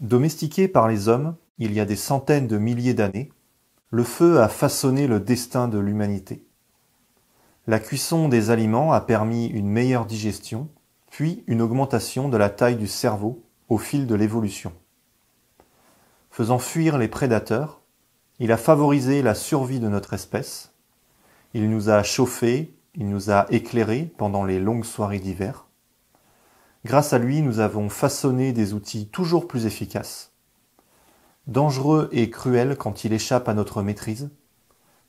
Domestiqué par les hommes il y a des centaines de milliers d'années, le feu a façonné le destin de l'humanité. La cuisson des aliments a permis une meilleure digestion, puis une augmentation de la taille du cerveau au fil de l'évolution. Faisant fuir les prédateurs, il a favorisé la survie de notre espèce. Il nous a chauffés, il nous a éclairés pendant les longues soirées d'hiver. Grâce à lui, nous avons façonné des outils toujours plus efficaces. Dangereux et cruel quand il échappe à notre maîtrise,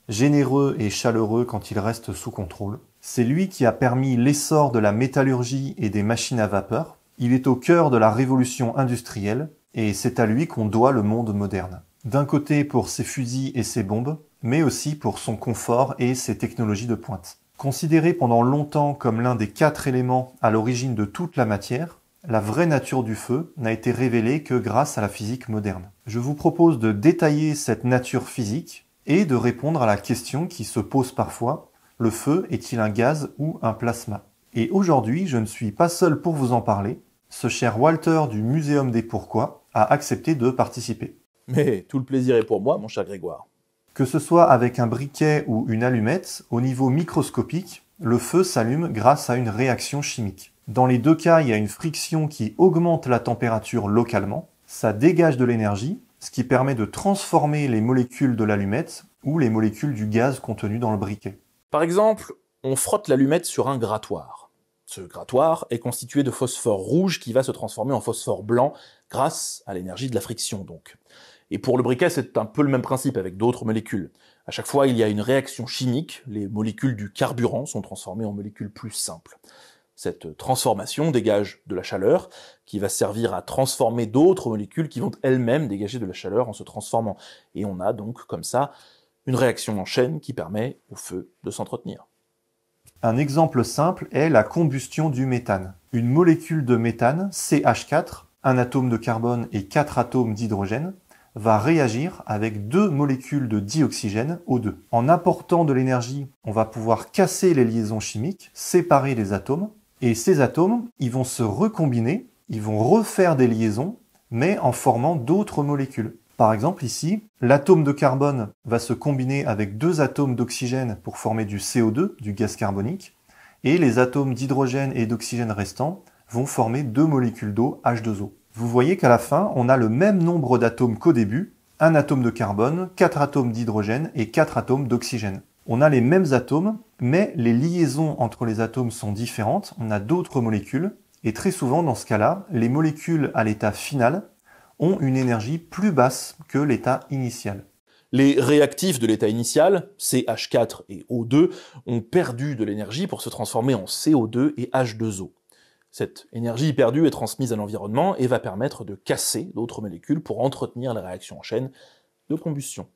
généreux et chaleureux quand il reste sous contrôle. C'est lui qui a permis l'essor de la métallurgie et des machines à vapeur. Il est au cœur de la révolution industrielle et c'est à lui qu'on doit le monde moderne. D'un côté pour ses fusils et ses bombes, mais aussi pour son confort et ses technologies de pointe. Considéré pendant longtemps comme l'un des 4 éléments à l'origine de toute la matière, la vraie nature du feu n'a été révélée que grâce à la physique moderne. Je vous propose de détailler cette nature physique et de répondre à la question qui se pose parfois, le feu est-il un gaz ou un plasma? Et aujourd'hui, je ne suis pas seul pour vous en parler, ce cher Walter du Muséum des Pourquoi a accepté de participer. Mais tout le plaisir est pour moi, mon cher Grégoire. Que ce soit avec un briquet ou une allumette, au niveau microscopique, le feu s'allume grâce à une réaction chimique. Dans les deux cas, il y a une friction qui augmente la température localement, ça dégage de l'énergie, ce qui permet de transformer les molécules de l'allumette ou les molécules du gaz contenu dans le briquet. Par exemple, on frotte l'allumette sur un grattoir. Ce grattoir est constitué de phosphore rouge qui va se transformer en phosphore blanc grâce à l'énergie de la friction donc. Et pour le briquet, c'est un peu le même principe avec d'autres molécules. À chaque fois, il y a une réaction chimique, les molécules du carburant sont transformées en molécules plus simples. Cette transformation dégage de la chaleur, qui va servir à transformer d'autres molécules qui vont elles-mêmes dégager de la chaleur en se transformant. Et on a donc, comme ça, une réaction en chaîne qui permet au feu de s'entretenir. Un exemple simple est la combustion du méthane. Une molécule de méthane, CH4, un atome de carbone et 4 atomes d'hydrogène, va réagir avec 2 molécules de dioxygène, O2. En apportant de l'énergie, on va pouvoir casser les liaisons chimiques, séparer les atomes, et ces atomes, ils vont se recombiner, ils vont refaire des liaisons, mais en formant d'autres molécules. Par exemple ici, l'atome de carbone va se combiner avec 2 atomes d'oxygène pour former du CO2, du gaz carbonique, et les atomes d'hydrogène et d'oxygène restants vont former 2 molécules d'eau, H2O. Vous voyez qu'à la fin, on a le même nombre d'atomes qu'au début, un atome de carbone, 4 atomes d'hydrogène et 4 atomes d'oxygène. On a les mêmes atomes, mais les liaisons entre les atomes sont différentes, on a d'autres molécules, et très souvent dans ce cas-là, les molécules à l'état final ont une énergie plus basse que l'état initial. Les réactifs de l'état initial, CH4 et O2, ont perdu de l'énergie pour se transformer en CO2 et H2O. Cette énergie perdue est transmise à l'environnement et va permettre de casser d'autres molécules pour entretenir la réaction en chaîne de combustion.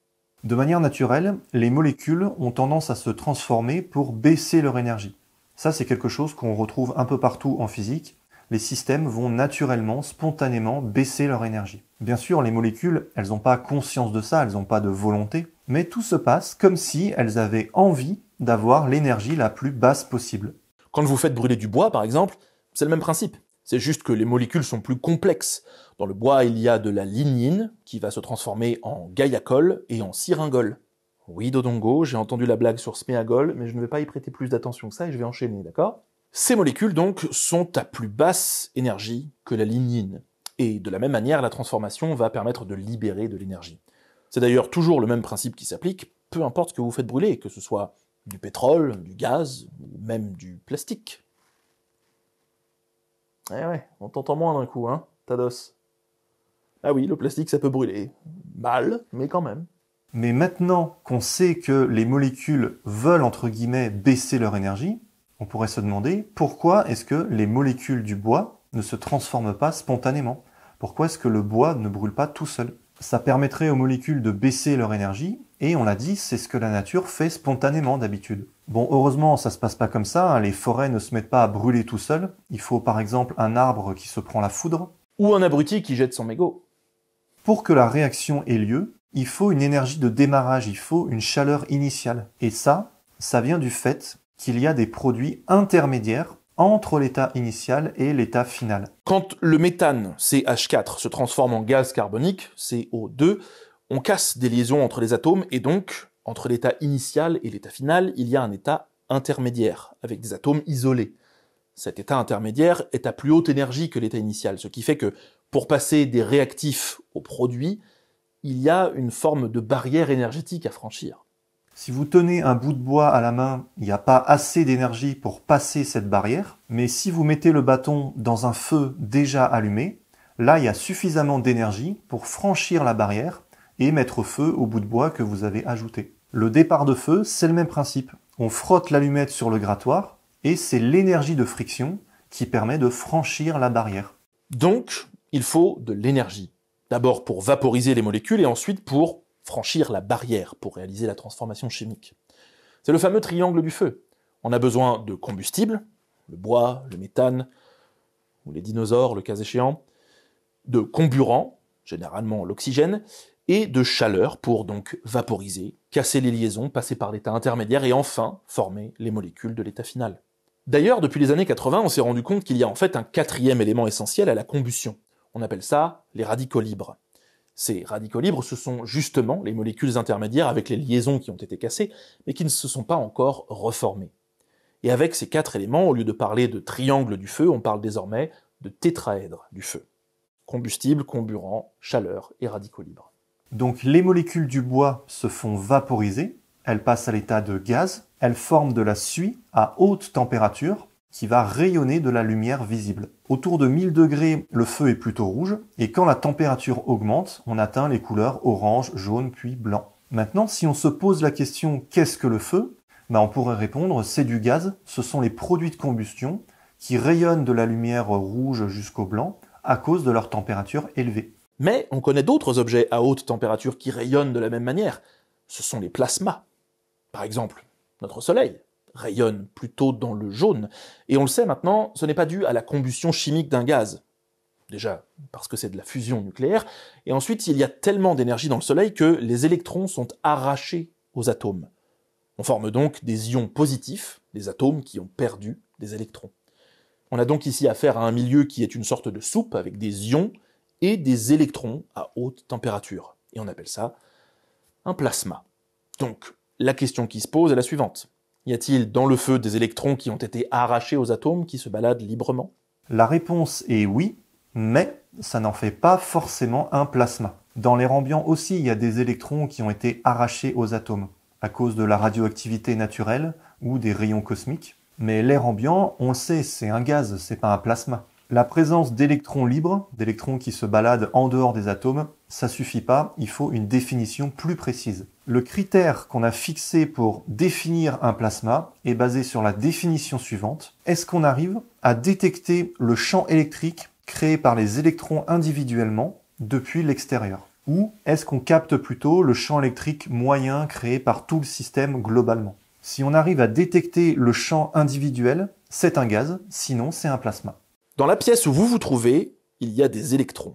De manière naturelle, les molécules ont tendance à se transformer pour baisser leur énergie. Ça, c'est quelque chose qu'on retrouve un peu partout en physique. Les systèmes vont naturellement, spontanément baisser leur énergie. Bien sûr, les molécules, elles n'ont pas conscience de ça, elles n'ont pas de volonté, mais tout se passe comme si elles avaient envie d'avoir l'énergie la plus basse possible. Quand vous faites brûler du bois, par exemple, c'est le même principe. C'est juste que les molécules sont plus complexes. Dans le bois, il y a de la lignine qui va se transformer en guaiacol et en syringol. Oui, Dodongo, j'ai entendu la blague sur sméagol, mais je ne vais pas y prêter plus d'attention que ça et je vais enchaîner, d'accord? Ces molécules, donc, sont à plus basse énergie que la lignine. Et de la même manière, la transformation va permettre de libérer de l'énergie. C'est d'ailleurs toujours le même principe qui s'applique, peu importe ce que vous faites brûler, que ce soit du pétrole, du gaz, ou même du plastique. Ouais, on t'entend moins d'un coup, hein, Tados. Ah oui, le plastique, ça peut brûler. Mal, mais quand même. Mais maintenant qu'on sait que les molécules veulent, entre guillemets, baisser leur énergie, on pourrait se demander pourquoi est-ce que les molécules du bois ne se transforment pas spontanément? Pourquoi est-ce que le bois ne brûle pas tout seul? Ça permettrait aux molécules de baisser leur énergie, et on l'a dit, c'est ce que la nature fait spontanément d'habitude. Bon, heureusement, ça se passe pas comme ça, hein, les forêts ne se mettent pas à brûler tout seuls. Il faut par exemple un arbre qui se prend la foudre. Ou un abruti qui jette son mégot. Pour que la réaction ait lieu, il faut une énergie de démarrage, il faut une chaleur initiale. Et ça vient du fait qu'il y a des produits intermédiaires entre l'état initial et l'état final. Quand le méthane, CH4, se transforme en gaz carbonique, CO2, on casse des liaisons entre les atomes et donc, entre l'état initial et l'état final, il y a un état intermédiaire, avec des atomes isolés. Cet état intermédiaire est à plus haute énergie que l'état initial, ce qui fait que pour passer des réactifs aux produits, il y a une forme de barrière énergétique à franchir. Si vous tenez un bout de bois à la main, il n'y a pas assez d'énergie pour passer cette barrière, mais si vous mettez le bâton dans un feu déjà allumé, là il y a suffisamment d'énergie pour franchir la barrière et mettre feu au bout de bois que vous avez ajouté. Le départ de feu, c'est le même principe. On frotte l'allumette sur le grattoir et c'est l'énergie de friction qui permet de franchir la barrière. Donc, il faut de l'énergie. D'abord pour vaporiser les molécules et ensuite pour franchir la barrière, pour réaliser la transformation chimique. C'est le fameux triangle du feu. On a besoin de combustible, le bois, le méthane, ou les dinosaures, le cas échéant, de comburant, généralement l'oxygène, et de chaleur pour donc vaporiser, casser les liaisons, passer par l'état intermédiaire et enfin former les molécules de l'état final. D'ailleurs, depuis les années 80, on s'est rendu compte qu'il y a en fait un quatrième élément essentiel à la combustion. On appelle ça les radicaux libres. Ces radicaux libres, ce sont justement les molécules intermédiaires avec les liaisons qui ont été cassées, mais qui ne se sont pas encore reformées. Et avec ces quatre éléments, au lieu de parler de triangle du feu, on parle désormais de tétraèdre du feu. Combustible, comburant, chaleur et radicaux libres. Donc les molécules du bois se font vaporiser, elles passent à l'état de gaz, elles forment de la suie à haute température qui va rayonner de la lumière visible. Autour de 1000 degrés, le feu est plutôt rouge, et quand la température augmente, on atteint les couleurs orange, jaune, puis blanc. Maintenant, si on se pose la question « qu'est-ce que le feu ?», on pourrait répondre « c'est du gaz, ce sont les produits de combustion qui rayonnent de la lumière rouge jusqu'au blanc à cause de leur température élevée ». Mais on connaît d'autres objets à haute température qui rayonnent de la même manière. Ce sont les plasmas. Par exemple, notre Soleil rayonne plutôt dans le jaune. Et on le sait maintenant, ce n'est pas dû à la combustion chimique d'un gaz. Déjà, parce que c'est de la fusion nucléaire. Et ensuite, il y a tellement d'énergie dans le Soleil que les électrons sont arrachés aux atomes. On forme donc des ions positifs, des atomes qui ont perdu des électrons. On a donc ici affaire à un milieu qui est une sorte de soupe avec des ions et des électrons à haute température. Et on appelle ça un plasma. Donc, la question qui se pose est la suivante. Y a-t-il dans le feu des électrons qui ont été arrachés aux atomes qui se baladent librement ? La réponse est oui, mais ça n'en fait pas forcément un plasma. Dans l'air ambiant aussi, il y a des électrons qui ont été arrachés aux atomes, à cause de la radioactivité naturelle ou des rayons cosmiques. Mais l'air ambiant, on le sait, c'est un gaz, c'est pas un plasma. La présence d'électrons libres, d'électrons qui se baladent en dehors des atomes, ça suffit pas, il faut une définition plus précise. Le critère qu'on a fixé pour définir un plasma est basé sur la définition suivante. Est-ce qu'on arrive à détecter le champ électrique créé par les électrons individuellement depuis l'extérieur? Ou est-ce qu'on capte plutôt le champ électrique moyen créé par tout le système globalement? Si on arrive à détecter le champ individuel, c'est un gaz, sinon c'est un plasma. Dans la pièce où vous vous trouvez, il y a des électrons.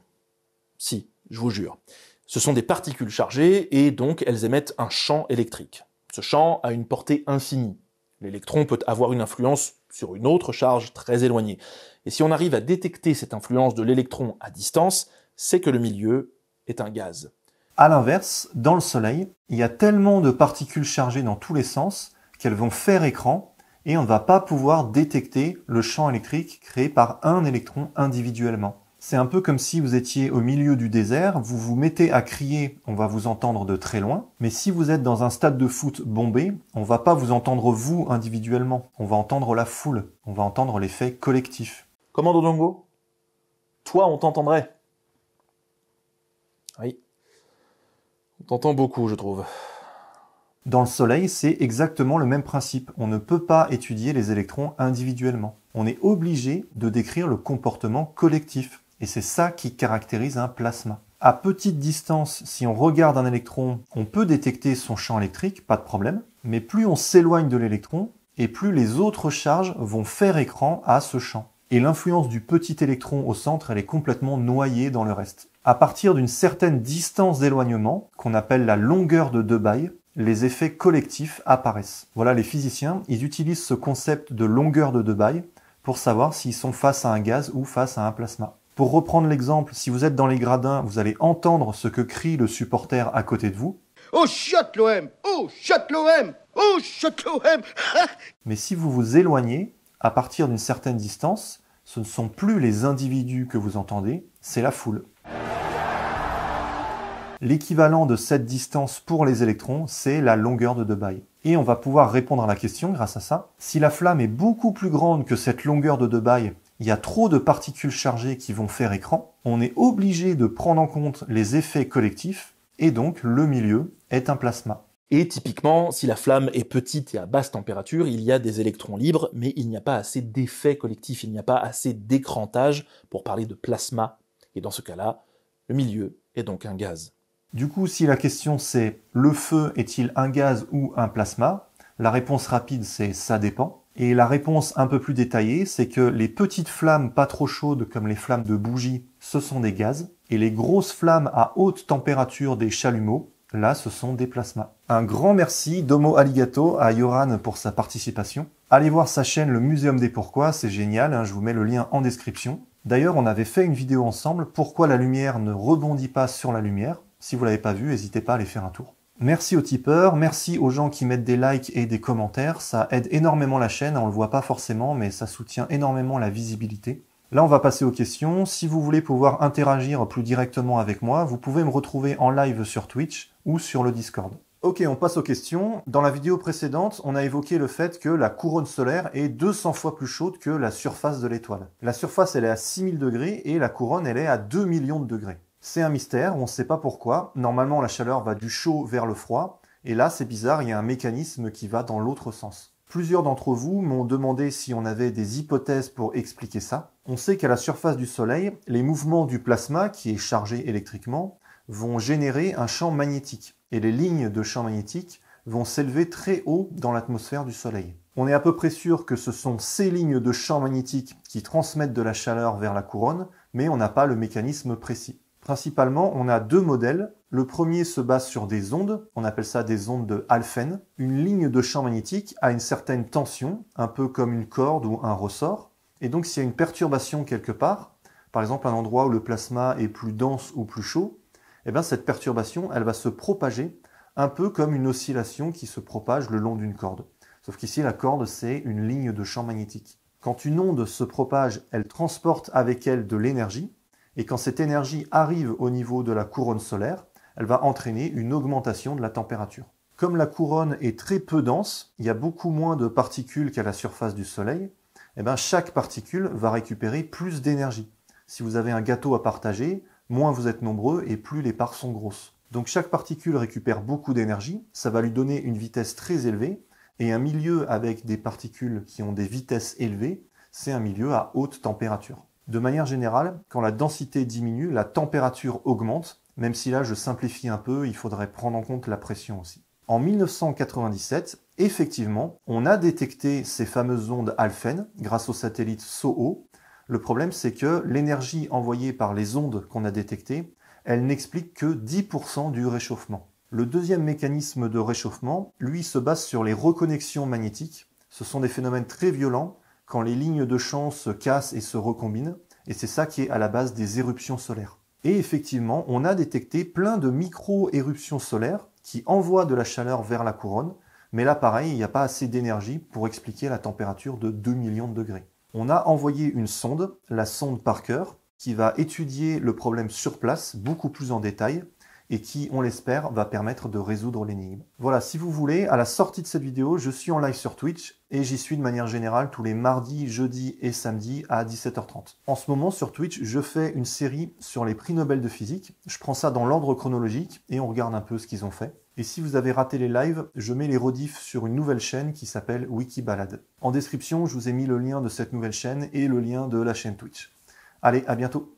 Si, je vous jure. Ce sont des particules chargées et donc elles émettent un champ électrique. Ce champ a une portée infinie. L'électron peut avoir une influence sur une autre charge très éloignée. Et si on arrive à détecter cette influence de l'électron à distance, c'est que le milieu est un gaz. À l'inverse, dans le Soleil, il y a tellement de particules chargées dans tous les sens qu'elles vont faire écran et on ne va pas pouvoir détecter le champ électrique créé par un électron individuellement. C'est un peu comme si vous étiez au milieu du désert, vous vous mettez à crier, on va vous entendre de très loin, mais si vous êtes dans un stade de foot bombé, on va pas vous entendre vous individuellement, on va entendre la foule, on va entendre l'effet collectif. Comment Dodongo ? Toi, on t'entendrait. Oui. On t'entend beaucoup, je trouve. Dans le Soleil, c'est exactement le même principe. On ne peut pas étudier les électrons individuellement. On est obligé de décrire le comportement collectif. Et c'est ça qui caractérise un plasma. À petite distance, si on regarde un électron, on peut détecter son champ électrique, pas de problème. Mais plus on s'éloigne de l'électron, et plus les autres charges vont faire écran à ce champ. Et l'influence du petit électron au centre, elle est complètement noyée dans le reste. À partir d'une certaine distance d'éloignement, qu'on appelle la longueur de Debye, les effets collectifs apparaissent. Voilà, les physiciens, ils utilisent ce concept de longueur de Debye pour savoir s'ils sont face à un gaz ou face à un plasma. Pour reprendre l'exemple, si vous êtes dans les gradins, vous allez entendre ce que crie le supporter à côté de vous. Oh, shot l'OM! Oh, shot l'OM! Oh, shot l'OM! Mais si vous vous éloignez, à partir d'une certaine distance, ce ne sont plus les individus que vous entendez, c'est la foule. L'équivalent de cette distance pour les électrons, c'est la longueur de Debye. Et on va pouvoir répondre à la question grâce à ça. Si la flamme est beaucoup plus grande que cette longueur de Debye, il y a trop de particules chargées qui vont faire écran, on est obligé de prendre en compte les effets collectifs, et donc le milieu est un plasma. Et typiquement, si la flamme est petite et à basse température, il y a des électrons libres, mais il n'y a pas assez d'effets collectifs, il n'y a pas assez d'écrantage pour parler de plasma. Et dans ce cas-là, le milieu est donc un gaz. Du coup, si la question c'est « le feu est-il un gaz ou un plasma ?», la réponse rapide c'est « ça dépend ». Et la réponse un peu plus détaillée, c'est que les petites flammes pas trop chaudes comme les flammes de bougie, ce sont des gaz, et les grosses flammes à haute température des chalumeaux, là ce sont des plasmas. Un grand merci domo arigato à Yoran pour sa participation. Allez voir sa chaîne Le Muséum des Pourquoi, c'est génial, hein, je vous mets le lien en description. D'ailleurs, on avait fait une vidéo ensemble, pourquoi la lumière ne rebondit pas sur la lumière. Si vous l'avez pas vu, n'hésitez pas à aller faire un tour. Merci aux tipeurs, merci aux gens qui mettent des likes et des commentaires, ça aide énormément la chaîne, on le voit pas forcément, mais ça soutient énormément la visibilité. Là, on va passer aux questions. Si vous voulez pouvoir interagir plus directement avec moi, vous pouvez me retrouver en live sur Twitch ou sur le Discord. Ok, on passe aux questions. Dans la vidéo précédente, on a évoqué le fait que la couronne solaire est 200 fois plus chaude que la surface de l'étoile. La surface, elle est à 6000 degrés et la couronne, elle est à 2 millions de degrés. C'est un mystère, on ne sait pas pourquoi. Normalement, la chaleur va du chaud vers le froid. Et là, c'est bizarre, il y a un mécanisme qui va dans l'autre sens. Plusieurs d'entre vous m'ont demandé si on avait des hypothèses pour expliquer ça. On sait qu'à la surface du Soleil, les mouvements du plasma, qui est chargé électriquement, vont générer un champ magnétique. Et les lignes de champ magnétique vont s'élever très haut dans l'atmosphère du Soleil. On est à peu près sûr que ce sont ces lignes de champ magnétique qui transmettent de la chaleur vers la couronne, mais on n'a pas le mécanisme précis. Principalement, on a deux modèles. Le premier se base sur des ondes, on appelle ça des ondes de Alphen. Une ligne de champ magnétique a une certaine tension, un peu comme une corde ou un ressort. Et donc s'il y a une perturbation quelque part, par exemple un endroit où le plasma est plus dense ou plus chaud, eh bien cette perturbation, elle va se propager un peu comme une oscillation qui se propage le long d'une corde. Sauf qu'ici, la corde, c'est une ligne de champ magnétique. Quand une onde se propage, elle transporte avec elle de l'énergie. Et quand cette énergie arrive au niveau de la couronne solaire, elle va entraîner une augmentation de la température. Comme la couronne est très peu dense, il y a beaucoup moins de particules qu'à la surface du Soleil, eh bien chaque particule va récupérer plus d'énergie. Si vous avez un gâteau à partager, moins vous êtes nombreux et plus les parts sont grosses. Donc chaque particule récupère beaucoup d'énergie, ça va lui donner une vitesse très élevée, et un milieu avec des particules qui ont des vitesses élevées, c'est un milieu à haute température. De manière générale, quand la densité diminue, la température augmente, même si là je simplifie un peu, il faudrait prendre en compte la pression aussi. En 1997, effectivement, on a détecté ces fameuses ondes Alphen grâce au satellite SOHO. Le problème, c'est que l'énergie envoyée par les ondes qu'on a détectées, elle n'explique que 10% du réchauffement. Le deuxième mécanisme de réchauffement, lui, se base sur les reconnexions magnétiques. Ce sont des phénomènes très violents quand les lignes de champ se cassent et se recombinent, et c'est ça qui est à la base des éruptions solaires. Et effectivement, on a détecté plein de micro-éruptions solaires qui envoient de la chaleur vers la couronne, mais là pareil, il n'y a pas assez d'énergie pour expliquer la température de 2 millions de degrés. On a envoyé une sonde, la sonde Parker, qui va étudier le problème sur place, beaucoup plus en détail, et qui, on l'espère, va permettre de résoudre l'énigme. Voilà, si vous voulez, à la sortie de cette vidéo, je suis en live sur Twitch, et j'y suis de manière générale tous les mardis, jeudis et samedis à 17h30. En ce moment, sur Twitch, je fais une série sur les prix Nobel de physique. Je prends ça dans l'ordre chronologique, et on regarde un peu ce qu'ils ont fait. Et si vous avez raté les lives, je mets les rediffs sur une nouvelle chaîne qui s'appelle Wikibalade. En description, je vous ai mis le lien de cette nouvelle chaîne et le lien de la chaîne Twitch. Allez, à bientôt!